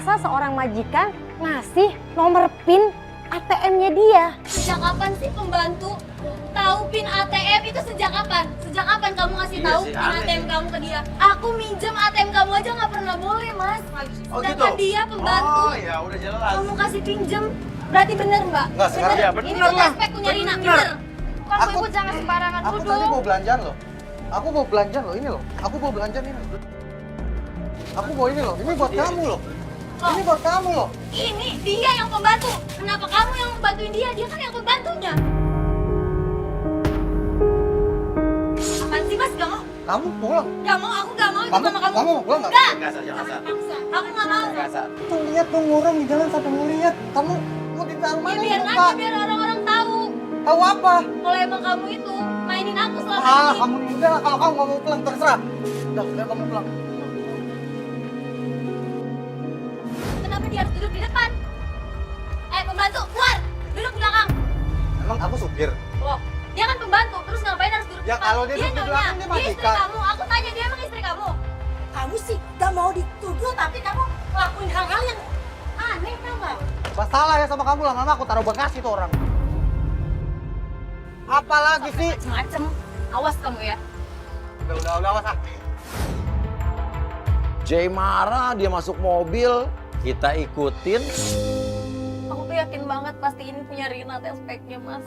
masa seorang majikan ngasih nomor PIN ATM-nya dia? Sejak kapan sih pembantu tahu PIN ATM itu sejak kapan? Sejak kapan kamu ngasih Iya tahu sih, PIN aneh ATM sih. kamu ke dia? Aku minjem ATM kamu aja nggak pernah boleh, Mas. Oh Sedangkan gitu? dia pembantu. Oh ya udah jelas. Kamu kasih pinjem, berarti bener Mbak? Nggak, sekarang ya, Ini bener tuh lah. aspek punya Rina, Bener. bener. Kamu ibu jangan sembarangan Aku duduk. tadi mau belanjaan loh. Aku mau belanjaan loh, ini loh. Aku mau belanjaan ini. Aku mau ini loh, ini buat kamu loh. Loh. Ini buat kamu loh. Ini dia yang pembantu. Kenapa kamu yang membantuin dia? Dia kan yang pembantunya. Apaan sih Mas? Gak mau? Kamu pulang. Gak mau, aku gak mau ikut sama kamu. Kamu mau pulang nggak? Gak. Kasar, jangan kasar. Aku gak mau. Kasar. Tuh lihat dong orang di jalan sampai ngeliat. Kamu mau ditaruh Ya mana biar ini, aja, Pak? biar orang-orang tahu. Tahu apa? Kalau emang kamu itu mainin aku selama Ah, ini. kamu udah lah, kalau kamu nggak mau pulang terserah. Udah kamu pulang. Kenapa dia harus duduk di depan? Pembantu, keluar! Duduk di belakang. Emang aku supir. Loh, dia kan pembantu, terus ngapain harus duduk di Ya, depan? kalau dia duduk di nyonya, belakang, dia istri majikan. kamu. Aku tanya, dia emang istri kamu? Kamu sih gak mau dituduh tapi kamu ngelakuin hal-hal yang aneh tau gak? Masalah ya sama kamu lama-lama aku taruh bekas itu orang. Apalagi sih? Macem-macem. Awas kamu ya. Udah, awas ah. Jay marah, dia masuk mobil, kita ikutin. Aku tuh yakin banget pasti ini punya Rina speknya, Mas.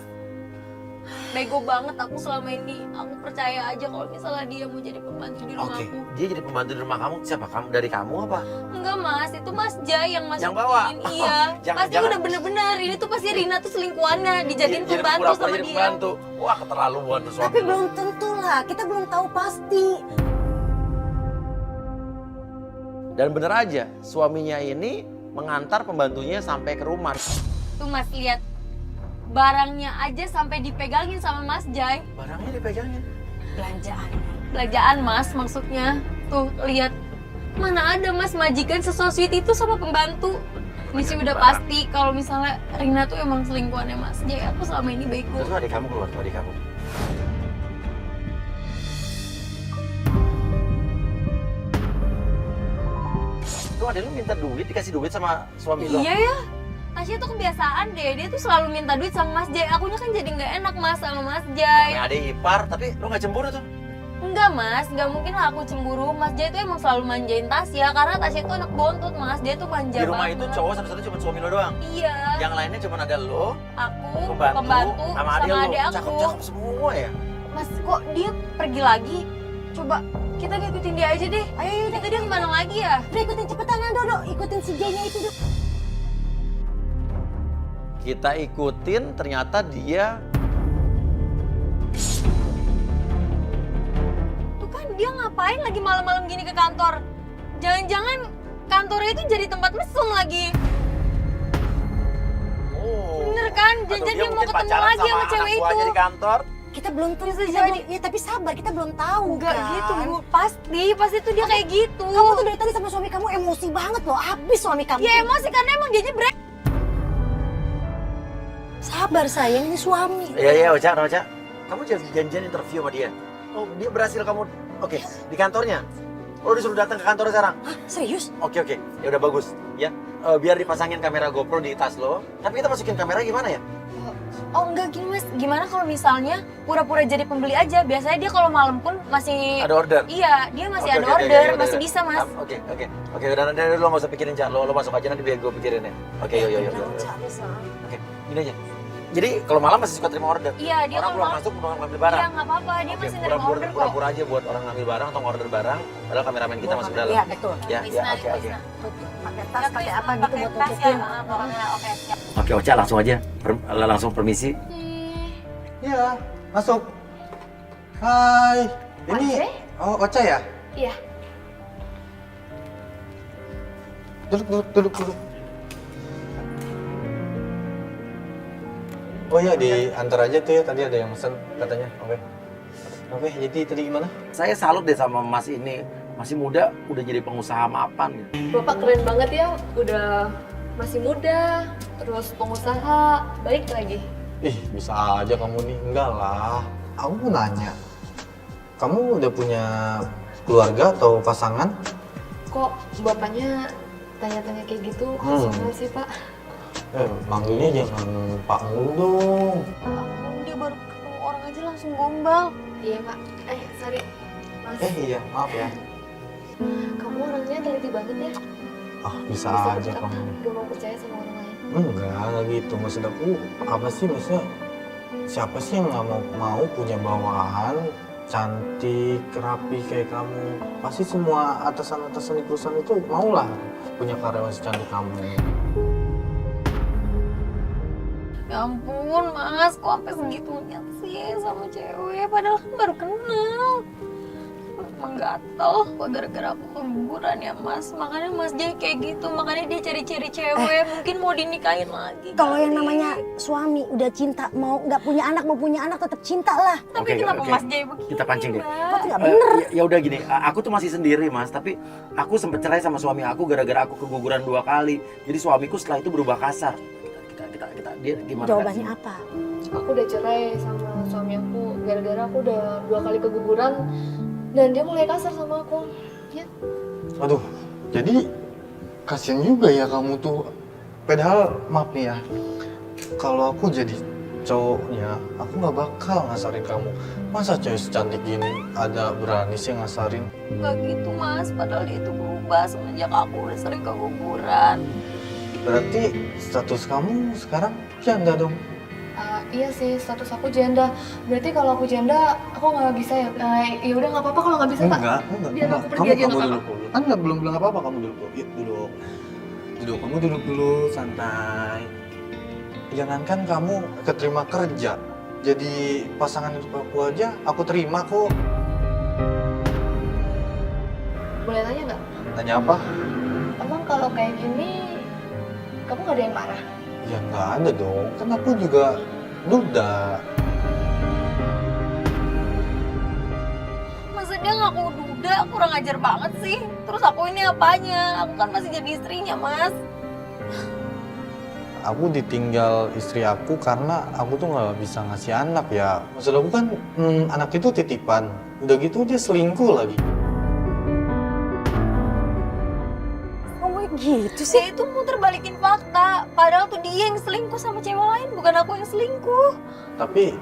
Bego banget aku selama ini. Aku percaya aja kalau misalnya dia mau jadi pembantu di Oke, rumahku. dia jadi pembantu di rumah kamu. Siapa kamu? Dari kamu apa? Enggak Mas, itu Mas Jai yang masukin. Yang bawa? Iya. Jangan- Pasti jangan. udah bener-bener. Ini tuh pasti Rina tuh selingkuhannya. Dijadiin Jadi pembantu pura-pura sama jadi dia. pembantu. Wah, keterlaluan tuh suami Tapi lu. belum tentu lah, kita belum tahu pasti. Dan bener aja, suaminya ini mengantar pembantunya sampai ke rumah. Tuh Mas lihat. Barangnya aja sampai dipegangin sama Mas Jai. Barangnya dipegangin. Belanjaan. Belanjaan Mas maksudnya. Tuh lihat. Mana ada Mas majikan sesosweet itu sama pembantu. Ini sih udah pasti kalau misalnya Rina tuh emang selingkuhannya Mas Jai. Aku selama ini bego. Terus adik kamu keluar, adik kamu. Tuh ada lu minta duit, dikasih duit sama suami lo. Iya ya. Tasya tuh kebiasaan deh. Dia tuh selalu minta duit sama Mas Jai. Akunya kan jadi nggak enak Mas sama Mas Jai. Namanya adik ipar, tapi lu gak cemburu tuh. Enggak Mas, nggak mungkin lah aku cemburu. Mas Jai tuh emang selalu manjain Tasya karena Tasya tuh anak bontot Mas. Dia tuh manja Di rumah banget. itu cowok satu-satu cuma suami lo doang. Iya. Yang lainnya cuma ada lo, Aku, pembantu, sama adik lo. adik aku. Cakep-cakep semua ya. Mas, kok dia pergi lagi? Coba kita ngikutin dia aja deh. Ayo yaudah. Itu dia kemana lagi ya? Udah ikutin cepetan ya Dodo, ikutin si Jay-nya itu Dodo. Kita ikutin, ternyata dia Tuh kan dia ngapain lagi malam-malam gini ke kantor? Jangan-jangan kantornya itu jadi tempat mesum lagi. Bener kan? Atau Jangan-jangan dia mau mungkin ketemu pacaran lagi sama anak cewek buahnya itu. di kantor. Kita belum tahu, Bisa kita jadi. belum, ya tapi sabar, kita belum tahu Enggak kan. gitu, Bu. Pasti tuh dia kayak gitu. Kamu tuh dari tadi sama suami kamu emosi banget loh, habis suami kamu. Ya emosi karena emang dia break. Sabar sayang, ini suami. Iya, Ocha. Kamu janjian interview sama dia. Oh, dia berhasil kamu. Oke, di kantornya. Oh, disuruh datang ke kantor sekarang. Hah, serius? Oke. Ya udah bagus. Ya, biar dipasangin kamera GoPro di tas lo. Tapi kita masukin kamera gimana ya? Oh enggak gini Mas, gimana kalau misalnya pura-pura jadi pembeli aja? Biasanya dia kalau malam pun masih Ada order. Iya, dia masih Oke, ada oke, order, oke, masih oke. bisa Mas. Oke, udah nanti lo nggak usah pikirin Cak. Lo masuk aja nanti biar gue pikirin ya. Oke, yuk. Oke, gini aja. Jadi kalau malam masih suka terima order. Iya, dia Orang kalau belum malam. masuk mau ngambil barang. Iya nggak apa-apa, dia Oke, masih nerima order kok. pura-pura aja buat orang ngambil barang atau order barang. Padahal kameramen kita masuk dalam. Iya betul. Ya, Bisa, oke. bisa. Pakai tas, pakai apa gitu buat tas tutupin. ya, bawa kamera, oke siap. Oke, Ocha langsung aja. Langsung permisi. Iya, masuk. Hai. Ini Andre? oh Ocha ya? Iya. Duduk. Oh iya, diantar aja tuh ya, tadi ada yang pesen katanya. Oke, jadi tadi gimana? Saya salut deh sama Mas ini. Masih muda, udah jadi pengusaha mapan gitu. Bapak keren banget ya, udah masih muda, terus pengusaha, baik lagi. Ih, bisa aja kamu nih. Enggak lah. Aku mau nanya. Kamu udah punya keluarga atau pasangan? Kok bapaknya tanya-tanya kayak gitu, kasihan sih Pak. Manggilnya jangan Pak mulu dong. Ampun, dia baru ketemu orang aja langsung gombal. Iya Pak. Sorry. Mas, Iya, maaf ya. kamu orangnya teliti banget ya. Bisa Bisa aja tetap kamu. gak mau percaya sama orang lain. Enggak gitu. Maksud aku, apa sih maksudnya? Siapa sih yang nggak mau punya bawahan cantik, rapi kayak kamu? Pasti semua atasan-atasan di perusahaan itu maulah punya karyawan secantik kamu. Ya ampun mas, kok sampai segitunya sih sama cewek? Padahal kan baru kenal. Emang gatel, kok gara-gara aku keguguran ya mas. Makanya mas Jay kayak gitu, makanya dia cari-cari cewek. Mungkin mau dinikahin lagi. Kalau yang kali. namanya suami udah cinta, mau nggak punya anak mau punya anak tetap cinta lah. Tapi Oke, kenapa oke. mas Jay begini? Kita pancing deh. Mbak? Berarti nggak bener. Ya udah gini, aku tuh masih sendiri mas, tapi aku sempet cerai sama suami aku gara-gara aku keguguran 2 kali. Jadi suamiku setelah itu berubah kasar. Dia gimana? Jawabannya apa? Aku udah cerai sama suami aku gara-gara aku udah 2 kali keguguran dan dia mulai kasar sama aku. Ya. Aduh, jadi kasian juga ya kamu tuh. Padahal maaf nih ya, kalau aku jadi cowoknya, aku nggak bakal ngasarin kamu. Masa cewek secantik gini ada berani sih ngasarin? Gak gitu mas, padahal dia itu berubah semenjak aku udah sering keguguran. Berarti status kamu sekarang janda dong? Iya sih, status aku janda. Berarti kalau aku janda, aku nggak bisa ya? Ya udah nggak apa-apa kalau nggak bisa Pak. Enggak. Biar aku pergi Kamu aja, nggak duduk apa-apa. dulu. Kan nggak belum bilang apa-apa, kamu duduk. Yuk, duduk. Kamu duduk dulu, santai. Jangankan kamu keterima kerja, jadi pasangan hidup aku aja, aku terima kok. Boleh tanya nggak? Tanya apa? Emang kalau kayak gini, kamu nggak ada yang marah? Ya nggak ada dong, kan aku juga duda. Masa dia ngaku duda, kurang ajar banget sih. Terus aku ini apanya? Aku kan masih jadi istrinya mas. Aku ditinggal istri aku karena aku tuh nggak bisa ngasih anak ya. Maksud aku kan anak itu titipan. Udah gitu dia selingkuh lagi. Kamu gitu Dia itu muter balikin fakta. Padahal tuh dia yang selingkuh sama cewek lain, bukan aku yang selingkuh. Tapi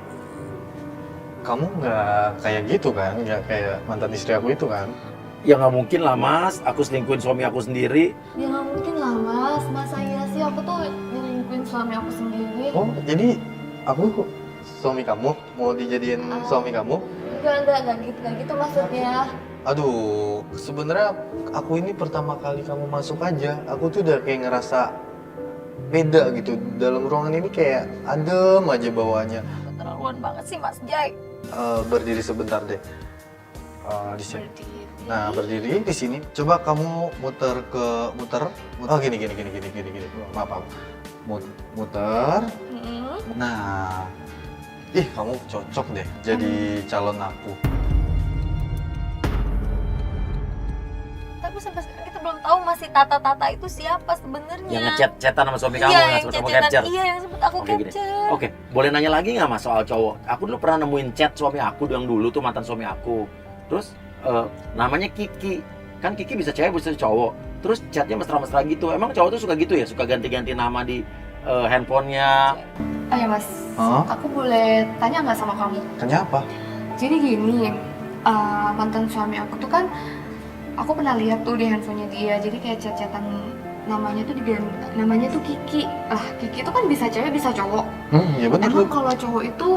kamu nggak kayak gitu kan? Nggak kayak mantan istri aku itu kan? Ya nggak mungkin lah mas, aku selingkuhin suami aku sendiri. Ya nggak mungkin lah mas. Masa iya sih aku tuh nyelingkuhin suami aku sendiri? Oh, jadi aku suami kamu? Mau dijadiin suami kamu? Enggak gitu maksudnya. Aduh, sebenarnya aku ini pertama kali kamu masuk aja, aku tuh udah kayak ngerasa beda gitu. Dalam ruangan ini kayak adem aja bawaannya. Keterlaluan banget sih mas Jay. Berdiri sebentar deh. Di sini. Nah, berdiri di sini. Coba kamu muter. Oh, gini. Maaf. Muter. Nah. Ih, kamu cocok deh jadi calon aku. Tapi sampai sekarang kita belum tahu masih Tata itu siapa sebenarnya. Yang ngechat-chatan sama suami kamu, Iya, yang yang sempet kamu chat-chatan. capture. Iya, yang sempet aku Oke, gini. capture. Oke, boleh nanya lagi nggak mas soal cowok? Aku dulu pernah nemuin chat suami aku yang dulu tuh mantan suami aku. Terus namanya Kiki. Kan Kiki bisa cewek bisa cowok. Terus chatnya mesra-mesra gitu. Emang cowok tuh suka gitu ya? Suka ganti-ganti nama di handphonenya. Oh ya mas, Hah? aku boleh tanya nggak sama kamu? Tanya apa? Jadi gini, mantan suami aku tuh kan, aku pernah lihat tuh di handphonenya dia. Jadi kayak chat-chatan namanya tuh namanya tuh Kiki. Lah Kiki tuh kan bisa cewek bisa cowok. Ya bener. Emang kalau cowok itu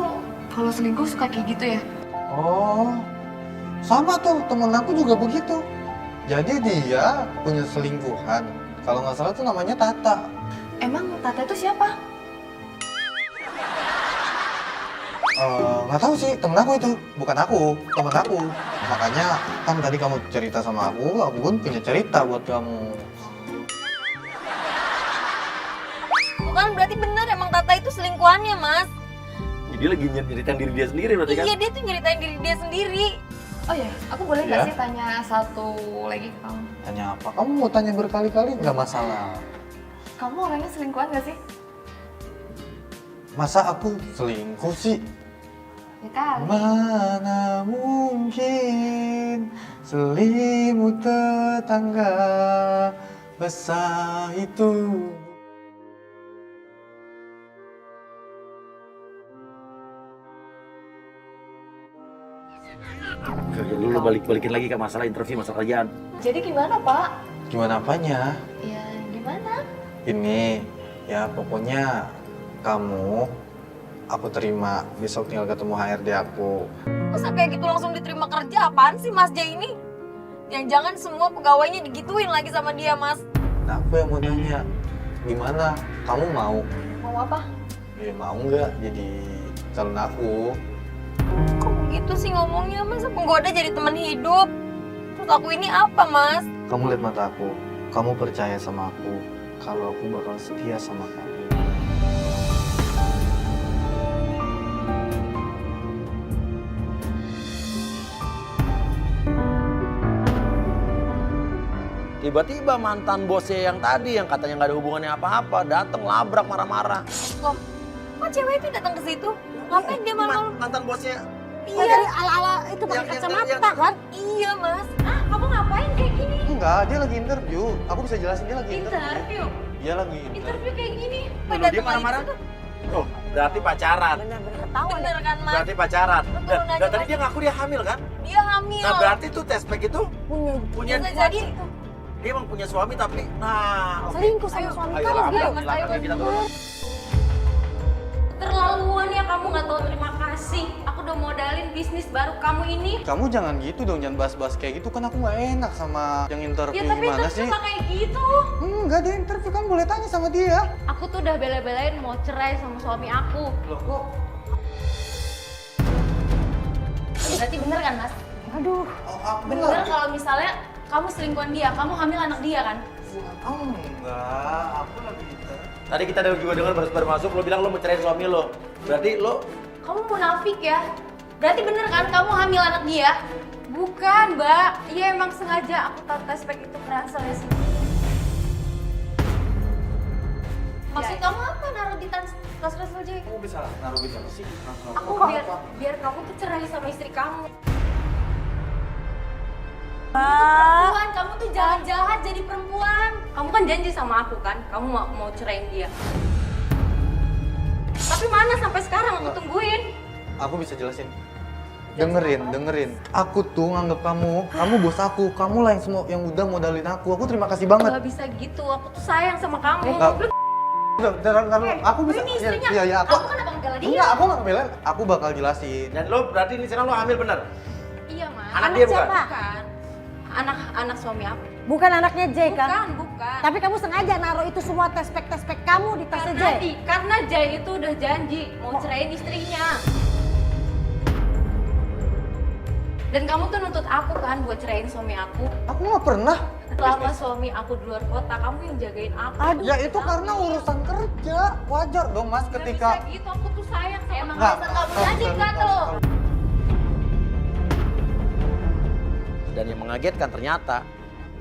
kalau selingkuh suka kayak gitu ya? Oh, sama tuh temen aku juga begitu. Jadi dia punya selingkuhan. Kalau nggak salah tuh namanya Tata. Emang Tata itu siapa? Nggak tahu sih, temen aku itu, bukan aku, temen aku. Makanya kan tadi kamu cerita sama aku pun punya cerita buat kamu. Bukan berarti benar emang Tata itu selingkuhannya mas. Jadi lagi nyeritain diri dia sendiri berarti kan? Iya dia tuh nyeritain diri dia sendiri. Oh ya, aku boleh nggak Ya. sih tanya satu lagi ke kamu? Tanya apa? Kamu mau tanya berkali-kali nggak masalah. Kamu orangnya selingkuhan nggak sih? Masa aku selingkuh sih? Ya kali. Mana mungkin selimut tetangga Resah itu. Kerja dulu balikin lagi ke masalah interview, masalah kerjaan. Jadi gimana, Pak? Gimana apanya? Ya, gimana? Ini, ya pokoknya kamu aku terima, besok tinggal ketemu HRD aku. Masa kayak gitu langsung diterima kerja? Apaan sih Mas J ini? Jangan-jangan semua pegawainya digituin lagi sama dia, Mas. Nah, aku yang mau nanya, gimana? Kamu mau? Mau apa? Ya mau nggak jadi calon aku? Kok begitu sih ngomongnya, Mas? Penggoda jadi teman hidup. Terus aku ini apa, Mas? Kamu lihat mata aku, kamu percaya sama aku kalau aku bakal setia sama kamu. Tiba-tiba mantan bosnya yang tadi yang katanya nggak ada hubungannya apa-apa datang labrak marah-marah. Loh, kok cewek itu datang ke situ? Ngapain dia malam-malam? Mantan bosnya Oh, dari ala-ala itu pakai kacamata kan? Iya, Mas. Ah, kamu ngapain kayak gini? Enggak, dia lagi interview. Aku bisa jelasin dia lagi interview. Interview? Dia lagi interview. Interview kayak gini? Loh, dia marah-marah? Oh, berarti pacaran. Bener-bener ketahuan. Bener kan, Mas? Berarti pacaran. Betul, Dan nanya, tadi Mas. dia ngaku dia hamil kan? Dia hamil. Nah, berarti tuh tes pack itu punya Bisa jadi dia emang punya suami tapi oke. Selingkuh sama Ayo, suami Ayo, kamu ambil, gitu. Mas, silakan, ayo, ayo, kita Mas. turun. Terlaluan ya kamu nggak tahu terima kasih. Aku udah modalin bisnis baru kamu ini. Kamu jangan gitu dong, jangan bahas-bahas kayak gitu. Kan aku nggak enak sama yang interview Ya tapi gimana terus sih? cuma kayak gitu. Enggak, dia interview kan boleh tanya sama dia. Aku tuh udah bela-belain mau cerai sama suami aku. Loh kok? Berarti bener kan, Mas? Aduh, Oh, aku Bener kalau misalnya kamu selingkuhan dia, kamu hamil anak dia kan? Enggak, aku lagi interview. Tadi kita juga dengar baru masuk lo bilang lo mau cerai suami lo. Berarti lo Kamu munafik ya? Berarti bener kan kamu hamil anak dia? Bukan, Mbak. Iya emang sengaja aku taruh tes pack itu kerasa ya sih. Maksud kamu apa naruh di tas ransel aja? Kamu bisa naruh gitu sih? Aku biar kamu tuh cerai sama istri kamu. Perempuan, kamu tuh jangan jahat jadi perempuan. Kamu kan janji sama aku kan, kamu mau ceraiin dia. Tapi mana sampai sekarang aku tungguin. Aku bisa jelasin. Dengerin. Aku tuh nganggep kamu bos aku. Kamu lah yang semua yang udah modalin aku. Aku terima kasih banget. Gak bisa gitu, aku tuh sayang sama kamu. Nggak. Lu Aku bisa. ini istrinya, Iya, aku. kamu kenapa ngebela dia? Enggak, aku nggak ngebelain. Aku bakal jelasin. dan lo berarti ini sekarang lo hamil bener. Iya, Mas. Anak dia bukan? Bukan. Anak suami aku. bukan anaknya Jay kan? Bukan. Tapi kamu sengaja naruh itu semua tes pack kamu di tasnya Jay. Karena Jay itu udah janji mau ceraiin istrinya. Dan kamu tuh nuntut aku kan buat ceraiin suami aku. Aku nggak pernah. Selama suami aku di luar kota, kamu yang jagain aku. Aduh. Ya itu karena urusan kerja. Wajar dong mas Nggak ketika. bisa gitu, aku tuh sayang sama emang Nggak. dasar kamu aja enggak tuh. Dan yang mengagetkan ternyata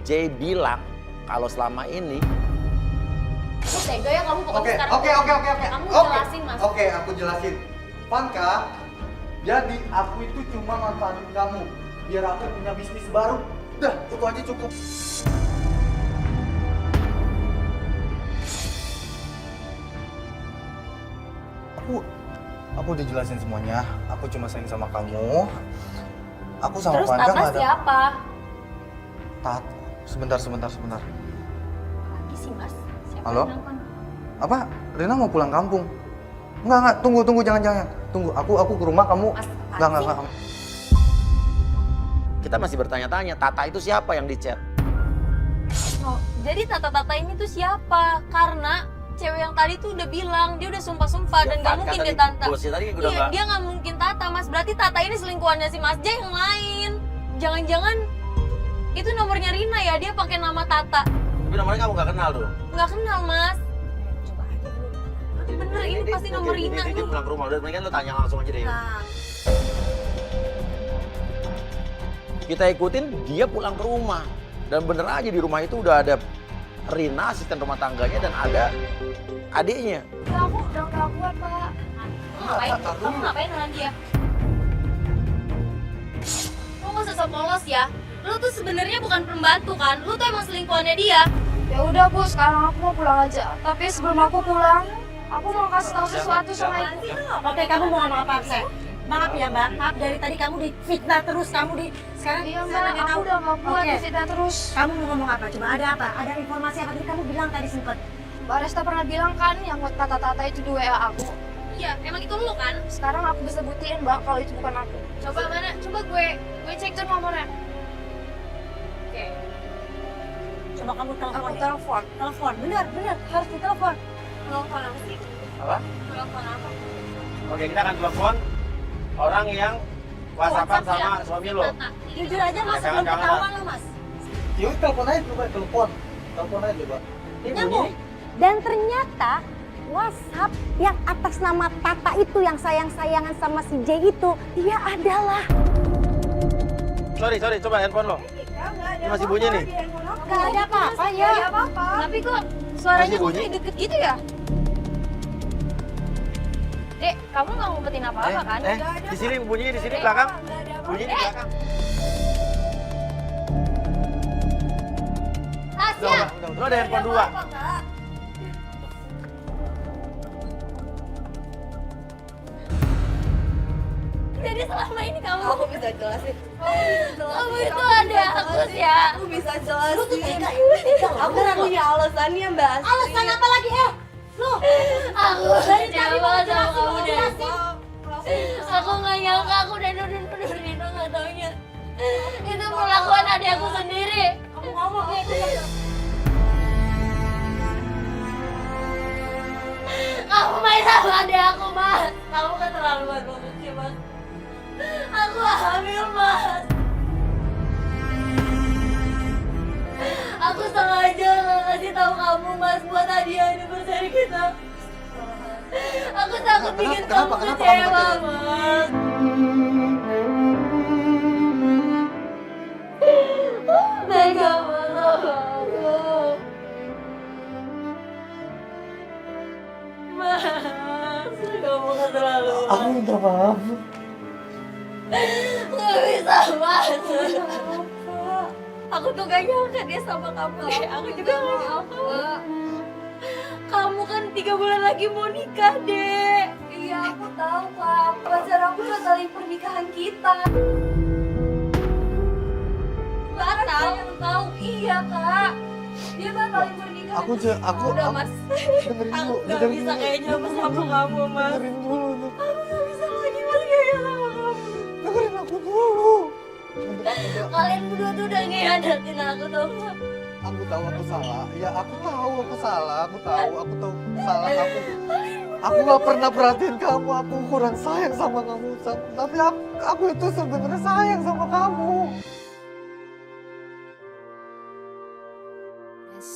Jay bilang kalau selama ini Aku tega ya kamu pokoknya sekarang. Oke. Kamu jelasin, Mas. Oke, aku jelasin. Panka, jadi aku itu cuma manfaatin kamu biar aku punya bisnis baru. Udah, itu aja cukup. Aku udah jelasin semuanya. Aku cuma sayang sama kamu. Aku sama Terus Panka Tata nggak ada. siapa? Tat, sebentar. Lagi sih, Mas. Siapa Halo? yang nelfon? Apa? Rina mau pulang kampung? Enggak, tunggu, jangan. Tunggu, aku ke rumah kamu. Mas, Enggak. kita masih bertanya-tanya Tata itu siapa yang di chat. Oh, jadi Tata-Tata ini tuh siapa? Karena cewek yang tadi tuh udah bilang, dia udah sumpah-sumpah dan gak mungkin dia Tata. Bosnya tadi udah Iya, nggak. dia gak mungkin Tata, Mas. Berarti Tata ini selingkuhannya si Mas J yang lain. Jangan-jangan itu nomornya Rina ya, dia pakai nama Tata. Tapi nomornya kamu nggak kenal tuh. Nggak kenal, Mas. Bener, ini pasti nomor Rina Dia nih. pulang ke rumah, udah mendingan lo tanya langsung aja deh. Nah, Kita ikutin dia pulang ke rumah. Dan bener aja di rumah itu udah ada Rina, asisten rumah tangganya, dan ada adiknya. aku udah kelakuan, Pak. Kamu ngapain dengan dia? Lu nggak usah sok polos ya. Lu tuh sebenarnya bukan pembantu kan? Lu tuh emang selingkuhannya dia. Ya udah Bu, sekarang aku mau pulang aja. Tapi sebelum aku pulang, aku mau kasih tahu sesuatu sama ibu. Oke, kamu mau ngomong apa, Sen? Maaf ya, Mbak. Maaf dari tadi kamu difitnah terus, sekarang Iya saya Mbak, nanya aku tahu. udah nggak kuat Oke. difitnah terus. Kamu mau ngomong apa? Coba ada apa? Ada informasi apa tadi kamu bilang tadi sempet? Mbak Resta pernah bilang kan yang tata-tata itu di WA aku. Iya, emang itu lu kan? Sekarang aku bisa buktiin Mbak kalau itu bukan aku. Coba mana? Coba gue cek tuh nomornya. Oke. Coba kamu telepon. Aku deh. telepon. Telepon, benar, harus ditelepon. Telepon apa sih? Apa? Telepon apa? Oke, kita akan telepon orang yang WhatsAppan WhatsApp ya? sama suami lo. Jujur aja, Mas, Jangan, belum jangan. ketahuan lo, Mas. Yuk telepon aja coba, telepon aja coba. Ini Nyambung. bunyi. Dan ternyata WhatsApp yang atas nama Tata itu yang sayang-sayangan sama si J itu, dia adalah Sorry, coba handphone lo. Ini masih bunyi nih. gak ada apa-apa ya. Iya apa-apa. Tapi kok suaranya Masih kok bunyi? kayak deket gitu ya? Dek, kamu nggak ngumpetin apa-apa kan? Di sini bunyinya di sini belakang. Bunyi di belakang. Tasya! Lo ada handphone dua. Jadi selama ini kamu bisa jelasin. kamu itu ada aku ya. Aku bisa Lu tuh jelasin. tega, tega. Aku punya alasannya Mbak. Alasan apa lagi, Lu, Aku dari tadi kecewa mau sama jelasin, kamu mau dan jelasin. aku nggak nyangka aku udah nuduh Nino nggak taunya itu perlakuan adik aku sendiri. Kamu ngomong kayak gitu. Kamu main sama adik aku, Mas. Kamu keterlaluan banget sih, Mas. Aku hamil, Mas. Aku sengaja nggak ngasih tahu kamu, Mas, buat hadiah anniversary kita. Aku takut bikin kamu kecewa, Mas. Tega banget sama aku. Mas, kamu keterlaluan. Aku minta maaf. Gak bisa, Mas. Aku tuh gak nyangka dia sama kamu, Dek. Aku juga gak nyangka. Kamu kan 3 bulan lagi mau nikah, Dek. Iya, aku tahu Kak. Pacar aku batalin pernikahan kita. Batal. Yang tahu iya Kak. Dia batalin pernikahan. Udah, Mas. Dengerin Aku dulu, gak bisa kayaknya sama kamu, Mas. dengerin dulu, Aku gak bisa lagi, Mas, kayak sama kamu. dengerin aku dulu. Kalian berdua tuh udah ngehianatin aku, tau gak? Aku tahu aku salah. Ya aku tahu aku salah. Aku tahu salah aku. Aku nggak pernah perhatiin kamu. Aku kurang sayang sama kamu. Tapi aku itu sebenarnya sayang sama kamu.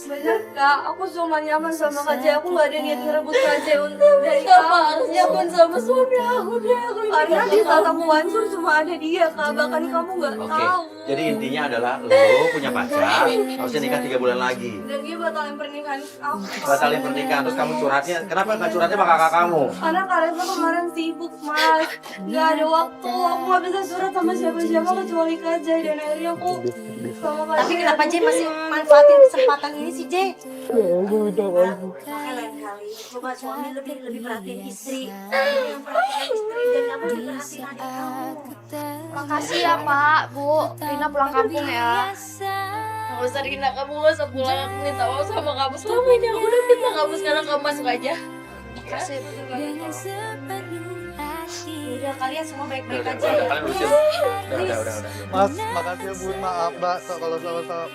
Bener Kak, aku cuma nyaman sama Kak Jay. Aku gak ada niat ngerebut Kak Jay untuk dari Kenapa kamu. harus nyaman sama suami aku, Dek? Aku ini Karena di saat aku hancur cuma ada dia Kak. Bahkan kamu gak Oke. tahu. Jadi intinya adalah lo punya pacar, harusnya nikah 3 bulan lagi. Dan dia batalin pernikahan aku. Batalin pernikahan, terus kamu curhatnya. Kenapa nggak curhatnya sama kakak kamu? Karena Kak Reza kemarin sibuk Mas. Gak ada waktu. Aku gak bisa surat sama siapa-siapa kecuali Kak Jay. Dan akhirnya aku sama Kak Tapi Jay. kenapa J masih manfaatin kesempatan ini sih, J? Aku minta maaf. Makanya lain kali, coba suami lebih perhatiin istri. Yang perhatian istri dan kamu lebih perhatiin adik kamu. Makasih ya Pak, Bu. Rina pulang kampung ya. Gak usah Rina, kamu gak usah pulang. Aku minta maaf sama kamu. Selama ini aku udah minta kamu, sekarang kamu masuk aja. Makasih Bu. Udah kalian semua baik-baik Udah, aja ya. kalian udah. Udah. Mas, makasih ya Bu. Maaf Mbak kalau salah saya.